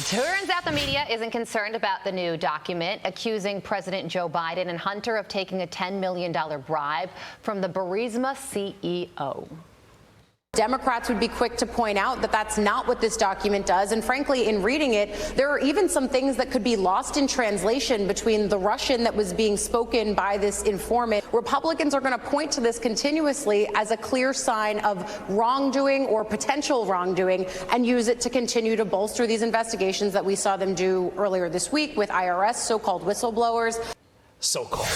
Turns out the media isn't concerned about the new document accusing President Joe Biden and Hunter of taking a $10 million bribe from the Burisma CEO. Democrats would be quick to point out that that's not what this document does. And frankly, in reading it, there are even some things that could be lost in translation between the Russian that was being spoken by this informant. Republicans are going to point to this continuously as a clear sign of wrongdoing or potential wrongdoing and use it to continue to bolster these investigations that we saw them do earlier this week with IRS so-called whistleblowers. So-called.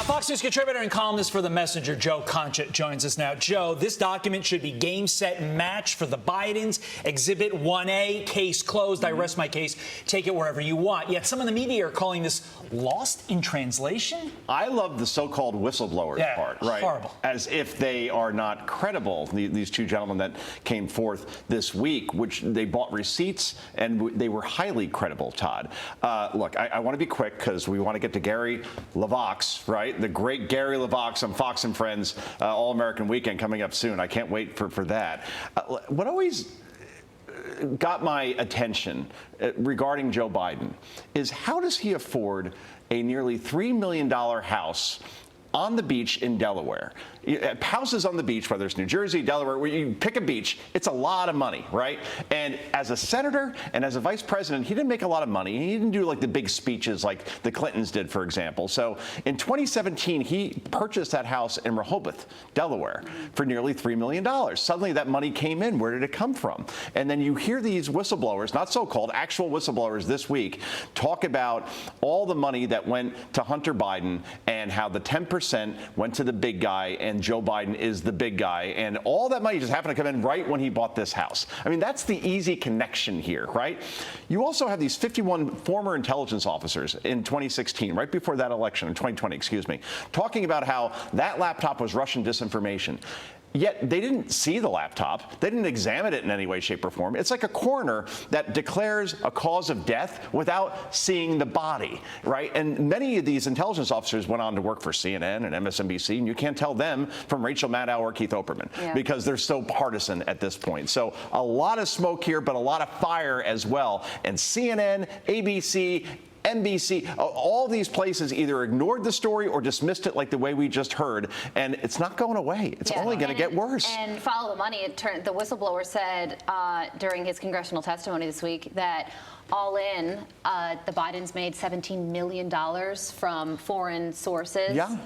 Fox News contributor and columnist for The Messenger, Joe Concha, joins us now. Joe, this document should be game, set, and match for the Bidens. Exhibit 1A, case closed. I rest my case. Take it wherever you want. Yet some of the media are calling this lost in translation. I love the so-called whistleblowers part, right? Horrible. As if they are not credible. These two gentlemen that came forth this week, which they bought receipts, and they were highly credible, Todd. Look, I want to be quick because we want to get to Gary LaVox, right? The great Gary LaVox on Fox and Friends All-American Weekend coming up soon. I can't wait for that. What always got my attention regarding Joe Biden is how does he afford a nearly $3 million house on the beach in Delaware? Houses on the beach, whether it's New Jersey, Delaware, where you pick a beach, it's a lot of money, right? And as a senator and as a vice president, he didn't make a lot of money. He didn't do like the big speeches like the Clintons did, for example. So in 2017, he purchased that house in Rehoboth, Delaware, for nearly $3 million. Suddenly that money came in. Where did it come from? And then you hear these whistleblowers, not so-called, actual whistleblowers this week, talk about all the money that went to Hunter Biden and how the 10% went to the big guy and Joe Biden is the big guy, and all that money just happened to come in right when he bought this house. I mean, that's the easy connection here, right? You also have these 51 former intelligence officers in 2016, right before that election, in 2020, excuse me, talking about how that laptop was Russian disinformation. Yet they didn't see the laptop. They didn't examine it in any way, shape, or form. It's like a coroner that declares a cause of death without seeing the body, right? And many of these intelligence officers went on to work for CNN and MSNBC, and you can't tell them from Rachel Maddow or Keith Olbermann because they're so partisan at this point. So a lot of smoke here, but a lot of fire as well. And CNN, ABC, NBC, all these places either ignored the story or dismissed it like the way we just heard, and it's not going away. It's only going to get worse. And follow the money. The whistleblower said during his congressional testimony this week that all in, the Bidens made $17 million from foreign sources. Yeah.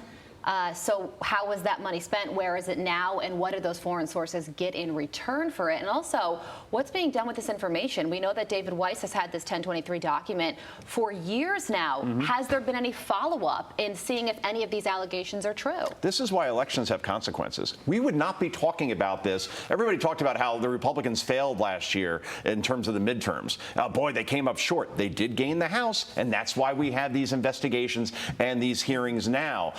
So how was that money spent? Where is it now? And what did those foreign sources get in return for it? And also, what's being done with this information? We know that David Weiss has had this 1023 document for years now. Has there been any follow-up in seeing if any of these allegations are true? This is why elections have consequences. We would not be talking about this. Everybody talked about how the Republicans failed last year in terms of the midterms. Boy, they came up short. They did gain the House, and that's why we have these investigations and these hearings now.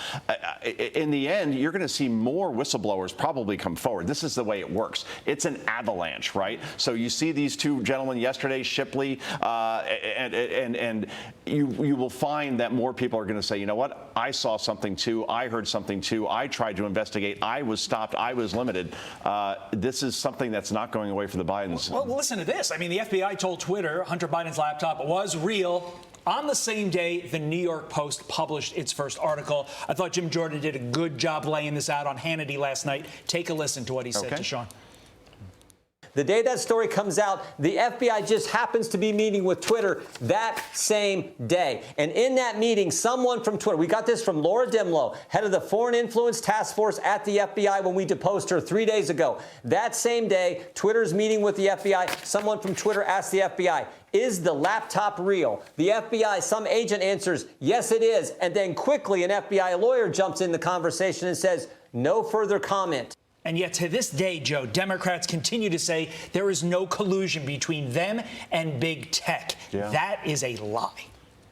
In the end, you're going to see more whistleblowers probably come forward. This is the way it works. It's an avalanche, right? So you see these two gentlemen yesterday, Shipley, and you will find that more people are going to say, you know what, I saw something too, I heard something too, I tried to investigate, I was stopped, I was limited. This is something that's not going away for the Bidens. Well, listen to this. I mean, the FBI told Twitter Hunter Biden's laptop was real. On the same day, the New York Post published its first article. I thought Jim Jordan did a good job laying this out on Hannity last night. Take a listen to what he said to Sean. The day that story comes out, the FBI just happens to be meeting with Twitter that same day. And in that meeting, someone from Twitter, we got this from Laura Dimlow, head of the Foreign Influence Task Force at the FBI when we deposed her 3 days ago. That same day, Twitter's meeting with the FBI. Someone from Twitter asked the FBI, is the laptop real? The FBI, some agent answers, yes, it is. And then quickly, an FBI lawyer jumps in the conversation and says, no further comment. And yet to this day, Joe, Democrats continue to say there is no collusion between them and big tech. That is a lie.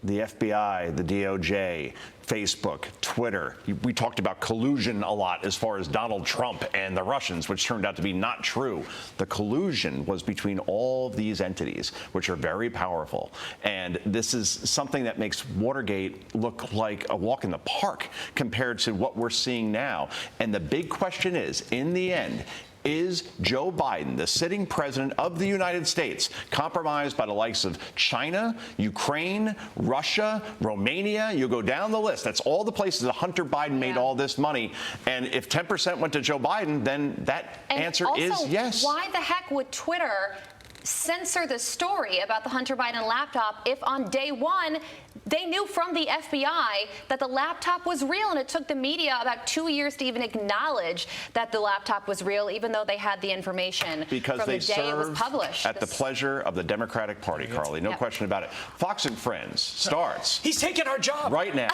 The FBI, the DOJ, Facebook, Twitter. We talked about collusion a lot as far as Donald Trump and the Russians, which turned out to be not true. The collusion was between all of these entities, which are very powerful. And this is something that makes Watergate look like a walk in the park compared to what we're seeing now. And the big question is, in the end, is Joe Biden, the sitting president of the United States, compromised by the likes of China, Ukraine, Russia, Romania? You go down the list. That's all the places that Hunter Biden made all this money. And if 10% went to Joe Biden, then that answer is yes. Why the heck would Twitter censor the story about the Hunter Biden laptop if on day one they knew from the FBI that the laptop was real, and it took the media about 2 years to even acknowledge that the laptop was real, even though they had the information because from they the day it was serve published. at the pleasure of the Democratic Party, Carly. No question about it. Fox and Friends starts. He's taking our job right now.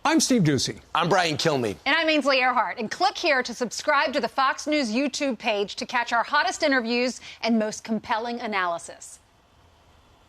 I'm Steve Doocy. I'm Brian Kilmeade. And I'm Ainsley Earhart. And click here to subscribe to the Fox News YouTube page to catch our hottest interviews and most compelling analysis.